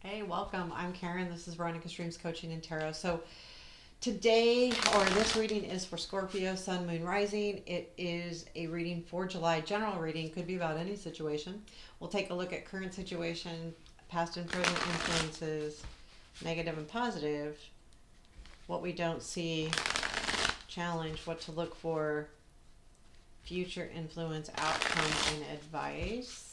Hey, welcome. I'm Karen. This is Runik Streams Coaching and Tarot. So today, or this reading is for Scorpio, Sun, Moon, Rising. It is a reading for July, general reading. Could be about any situation. We'll take a look at current situation, past and present influences, negative and positive, what we don't see, challenge, what to look for, future influence, outcome, and advice.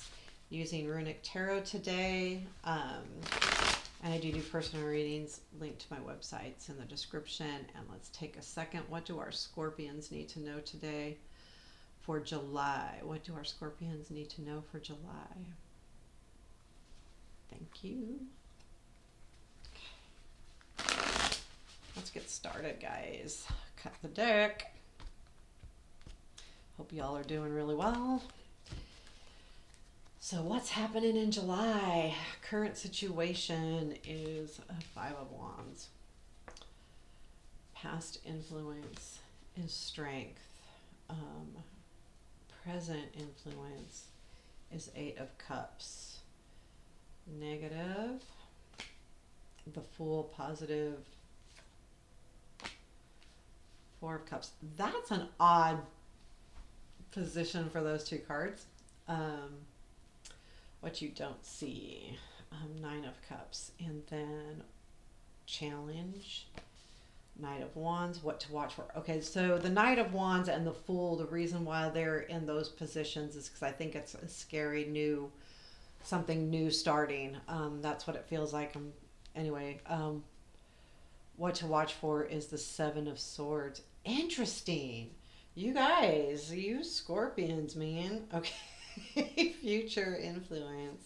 Using Runik Tarot today. And I do personal readings. Link to my websites in the description. And let's take a second. What do our Scorpions need to know today for July? What do our Scorpions need to know for July? Thank you. Let's get started, guys. Cut the deck. Hope y'all are doing really well. So what's happening in July? Current situation is a Five of Wands. Past influence is strength. Present influence is Eight of Cups. Negative, the Fool. Positive, Four of Cups. That's an odd position for those two cards. What you don't see, Nine of Cups, and then challenge, Knight of Wands, what to watch for. Okay, so the Knight of Wands and the Fool, the reason why they're in those positions is because I think it's a scary new, something new starting. That's what it feels like. Anyway, what to watch for is the Seven of Swords. Interesting. You guys, you Scorpions, man. Okay. Future influence,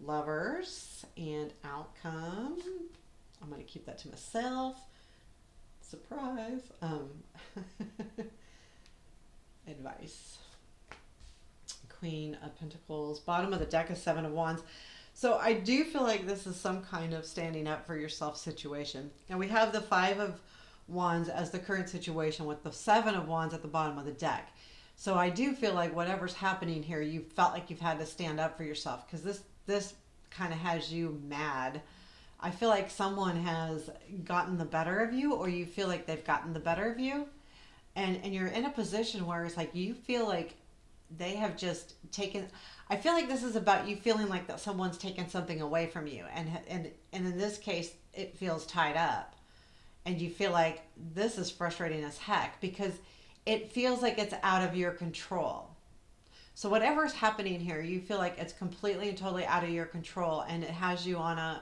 Lovers, and outcome. I'm going to keep that to myself. Surprise. Advice. Queen of Pentacles. Bottom of the deck is Seven of Wands. So I do feel like this is some kind of standing up for yourself situation. And we have the Five of Wands as the current situation with the Seven of Wands at the bottom of the deck. So I do feel like whatever's happening here, you felt like you've had to stand up for yourself because this kind of has you mad. I feel like someone has gotten the better of you, or you feel like they've gotten the better of you. And you're in a position where it's like you feel like they have just taken. I feel like this is about you feeling like that someone's taken something away from you. And in this case, it feels tied up. And you feel like this is frustrating as heck because it feels like it's out of your control. So whatever's happening here, you feel like it's completely and totally out of your control, and it has you on a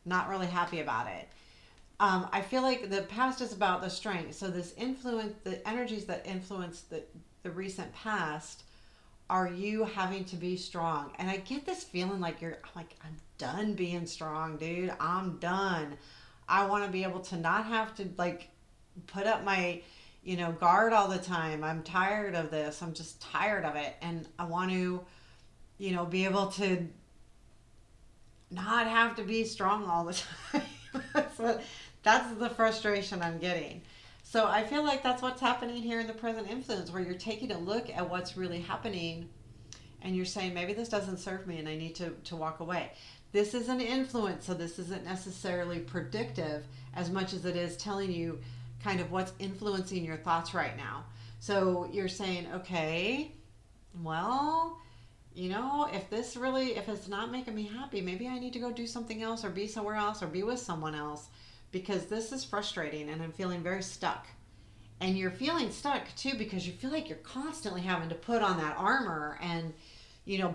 not really happy about it. I feel like the past is about the strength. So this influence, the energies that influence the recent past, are you having to be strong? And I get this feeling like I'm done being strong, dude. I'm done. I want to be able to not have to put up my guard all the time. I'm tired of this. I'm just tired of it, and I want to be able to not have to be strong all the time. That's the frustration I'm getting. So I feel like that's what's happening here in the present influence, where you're taking a look at what's really happening and you're saying, maybe this doesn't serve me and I need to walk away. This is an influence, so this isn't necessarily predictive as much as it is telling you kind of what's influencing your thoughts right now. So you're saying, okay, well, if it's not making me happy, maybe I need to go do something else or be somewhere else or be with someone else, because this is frustrating and I'm feeling very stuck. And you're feeling stuck too because you feel like you're constantly having to put on that armor and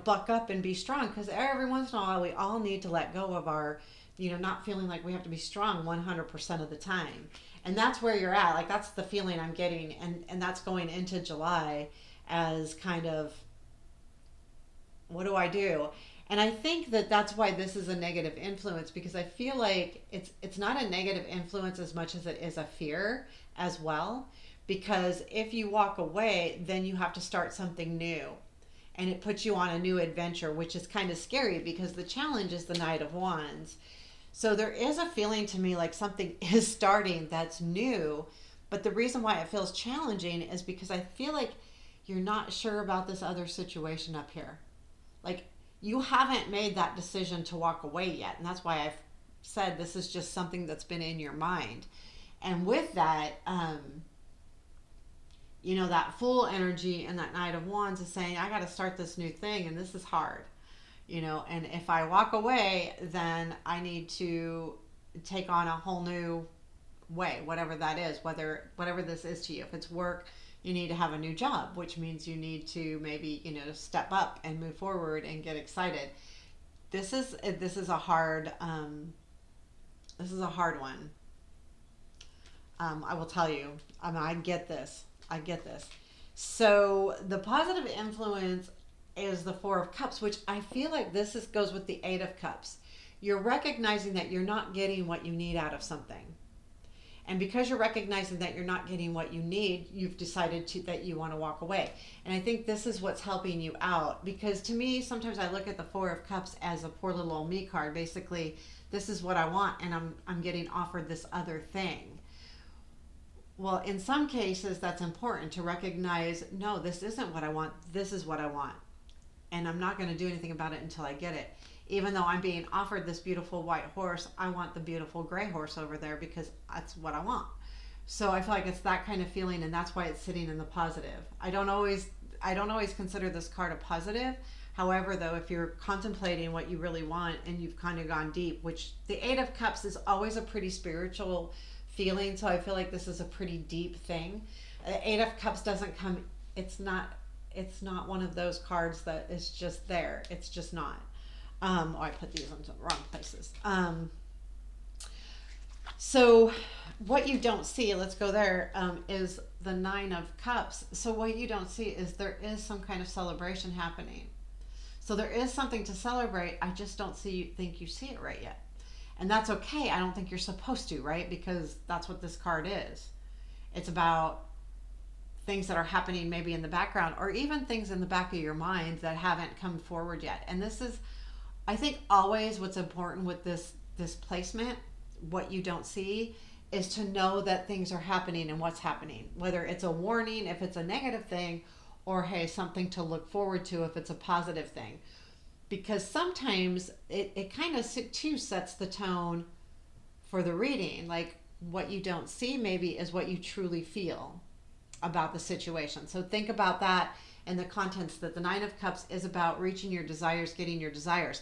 buck up and be strong, because every once in a while we all need to let go of our not feeling like we have to be strong 100% of the time. And that's where you're at. Like, that's the feeling I'm getting. And that's going into July as kind of, what do I do? And I think that that's why this is a negative influence, because I feel like it's not a negative influence as much as it is a fear as well. Because if you walk away, then you have to start something new. And it puts you on a new adventure, which is kind of scary because the challenge is the Knight of Wands. So there is a feeling to me like something is starting that's new, but the reason why it feels challenging is because I feel like you're not sure about this other situation up here. Like, you haven't made that decision to walk away yet. And that's why I've said this is just something that's been in your mind. And with that, that full energy and that Knight of Wands is saying, I got to start this new thing and this is hard, and if I walk away, then I need to take on a whole new way, whatever that is, whatever this is to you. If it's work, you need to have a new job, which means you need to maybe, step up and move forward and get excited. This is a hard one. I will tell you. I mean, I get this. So the positive influence is the Four of Cups, which I feel like goes with the Eight of Cups. You're recognizing that you're not getting what you need out of something. And because you're recognizing that you're not getting what you need, you've decided that you want to walk away. And I think this is what's helping you out. Because to me, sometimes I look at the Four of Cups as a poor little old me card. Basically, this is what I want, and I'm getting offered this other thing. Well, in some cases, that's important to recognize, no, this isn't what I want. This is what I want. And I'm not going to do anything about it until I get it. Even though I'm being offered this beautiful white horse, I want the beautiful gray horse over there because that's what I want. So I feel like it's that kind of feeling, and that's why it's sitting in the positive. I don't always consider this card a positive. However, though, if you're contemplating what you really want and you've kind of gone deep, which the Eight of Cups is always a pretty spiritual feeling, so I feel like this is a pretty deep thing. The Eight of Cups doesn't come, it's not one of those cards that is just there. It's just not. I put these in the wrong places. So what you don't see, let's go there, is the Nine of Cups. So what you don't see is there is some kind of celebration happening. So there is something to celebrate. I just don't think you see it right yet. And that's okay. I don't think you're supposed to, right? Because that's what this card is. It's about things that are happening maybe in the background, or even things in the back of your mind that haven't come forward yet. And this is, I think, always what's important with this placement, what you don't see, is to know that things are happening and what's happening. Whether it's a warning, if it's a negative thing, or hey, something to look forward to if it's a positive thing. Because sometimes it kind of too sets the tone for the reading. Like what you don't see maybe is what you truly feel about the situation. So think about that and the contents, that the Nine of Cups is about reaching your desires, getting your desires.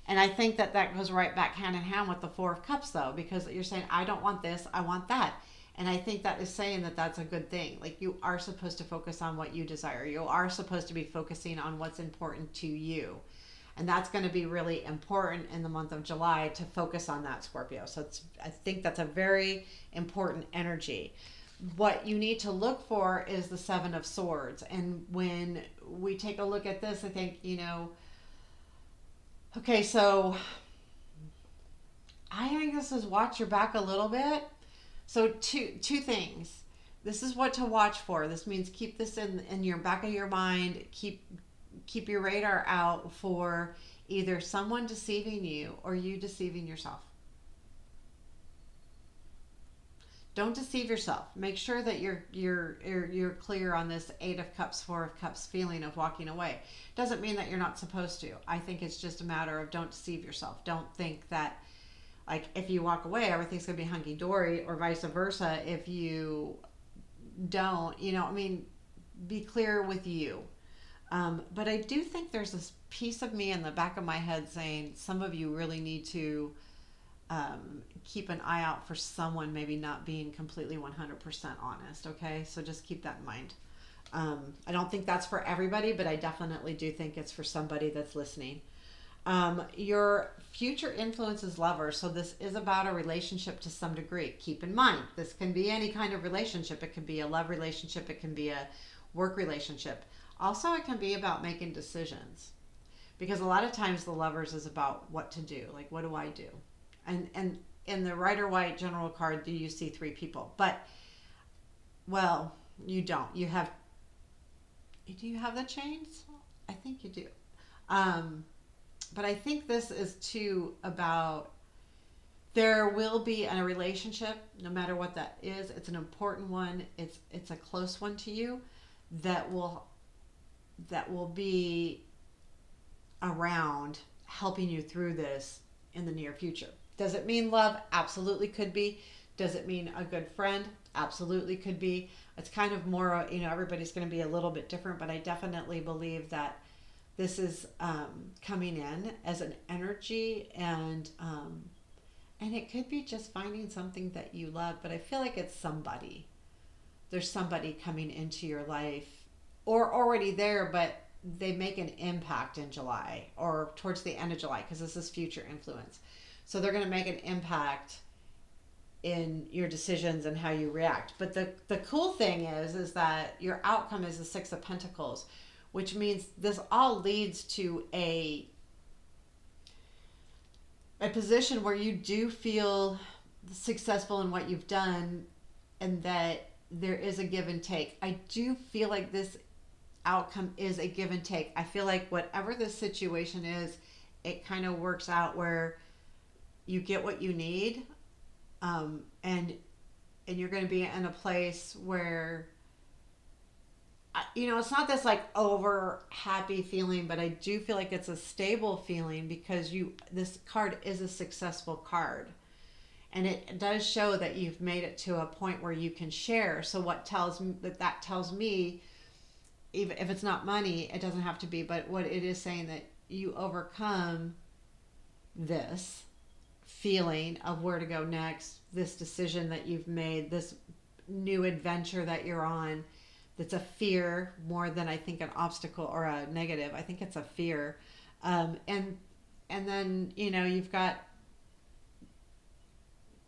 And I think that goes right back hand in hand with the Four of Cups, though, because you're saying, I don't want this, I want that. And I think that is saying that that's a good thing. Like, you are supposed to focus on what you desire. You are supposed to be focusing on what's important to you. And that's going to be really important in the month of July, to focus on that, Scorpio. So I think that's a very important energy. What you need to look for is the Seven of Swords. And when we take a look at this, I think, okay, so I think this is watch your back a little bit. So two things. This is what to watch for. This means keep this in your back of your mind. Keep your radar out for either someone deceiving you or you deceiving yourself. Don't deceive yourself. Make sure that you're clear on this Eight of Cups, Four of Cups feeling of walking away. Doesn't mean that you're not supposed to. I think it's just a matter of don't deceive yourself. Don't think that, like, if you walk away, everything's going to be hunky-dory, or vice versa if you don't. Be clear with you. But I do think there's this piece of me in the back of my head saying some of you really need to keep an eye out for someone maybe not being completely 100% honest, okay? So just keep that in mind. I don't think that's for everybody, but I definitely do think it's for somebody that's listening. Your future influence is lovers, so this is about a relationship to some degree. Keep in mind, this can be any kind of relationship. It can be a love relationship. It can be a work relationship. Also, it can be about making decisions, because a lot of times the lovers is about what to do. Like, what do I do? And in the Rider White General card, do you see three people? But, well, you don't. Do you have the chains? I think you do. But I think this is too about, there will be a relationship, no matter what that is. It's an important one. It's a close one to you that will be around helping you through this in the near future. Does it mean love? Absolutely could be. Does it mean a good friend? Absolutely could be. It's kind of more, everybody's going to be a little bit different, but I definitely believe that this is coming in as an energy, and it could be just finding something that you love, but I feel like it's somebody. There's somebody coming into your life or already there, but they make an impact in July or towards the end of July because this is future influence. So they're going to make an impact in your decisions and how you react. But the cool thing is that your outcome is the Six of Pentacles, which means this all leads to a position where you do feel successful in what you've done and that there is a give and take. I do feel like this outcome is a give and take. I feel like whatever the situation is, it kind of works out where you get what you need, and you're going to be in a place where it's not this like over happy feeling, but I do feel like it's a stable feeling because this card is a successful card. And it does show that you've made it to a point where you can share. So what that tells me, even if it's not money, it doesn't have to be, but what it is saying that you overcome this feeling of where to go next, this decision that you've made, this new adventure that you're on. That's a fear more than I think an obstacle or a negative. I think it's a fear. And then, you've got,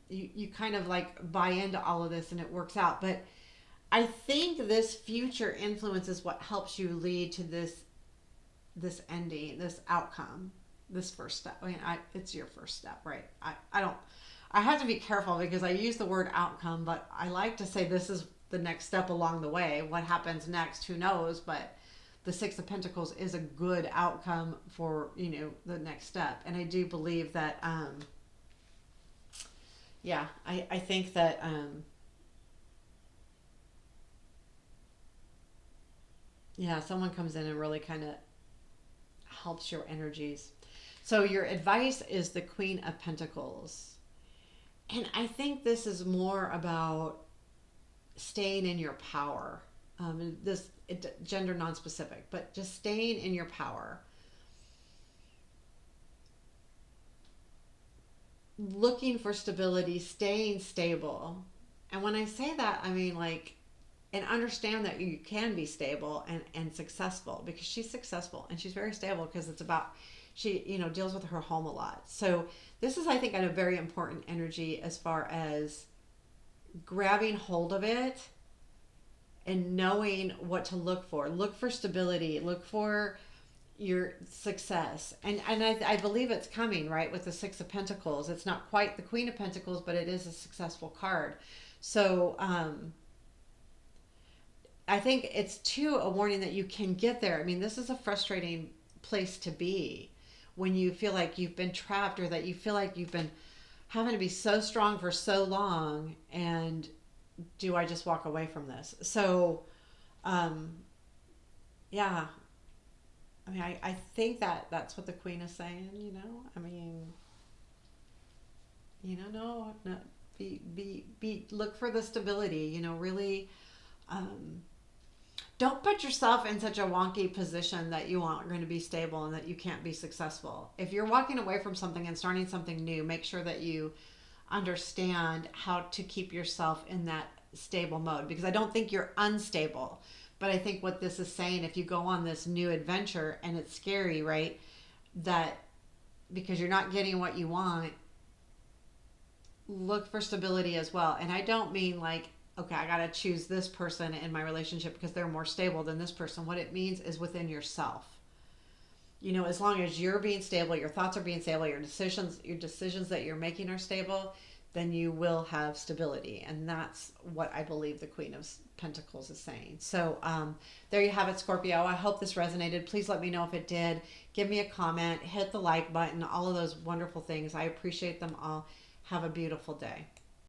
you kind of like buy into all of this and it works out. But I think this future influence is what helps you lead to this ending, this outcome, this first step. I mean, it's your first step, right? I have to be careful because I use the word outcome, but I like to say this is the next step along the way. What happens next, who knows? But the Six of Pentacles is a good outcome for, the next step. And I do believe that, I think that, someone comes in and really kind of helps your energies. So your advice is the Queen of Pentacles. And I think this is more about staying in your power. Gender non-specific, but just staying in your power. Looking for stability, staying stable. And when I say that, I mean and understand that you can be stable and successful, because she's successful and she's very stable because it's about, she, deals with her home a lot. So this is, I think, a very important energy as far as grabbing hold of it and knowing what to look for. Look for stability. Look for your success. And I believe it's coming, right, with the Six of Pentacles. It's not quite the Queen of Pentacles, but it is a successful card. So I think it's, too, a warning that you can get there. I mean, this is a frustrating place to be when you feel like you've been trapped, or that you feel like you've been having to be so strong for so long, and do I just walk away from this? So, yeah. I mean, I think that's what the Queen is saying, I mean, no, look for the stability, really, don't put yourself in such a wonky position that you aren't going to be stable and that you can't be successful. If you're walking away from something and starting something new, make sure that you understand how to keep yourself in that stable mode, because I don't think you're unstable. But I think what this is saying, if you go on this new adventure and it's scary, right, that because you're not getting what you want, look for stability as well. And I don't mean okay, I got to choose this person in my relationship because they're more stable than this person. What it means is within yourself. As long as you're being stable, your thoughts are being stable, your decisions that you're making are stable, then you will have stability. And that's what I believe the Queen of Pentacles is saying. So there you have it, Scorpio. I hope this resonated. Please let me know if it did. Give me a comment, hit the like button, all of those wonderful things. I appreciate them all. Have a beautiful day.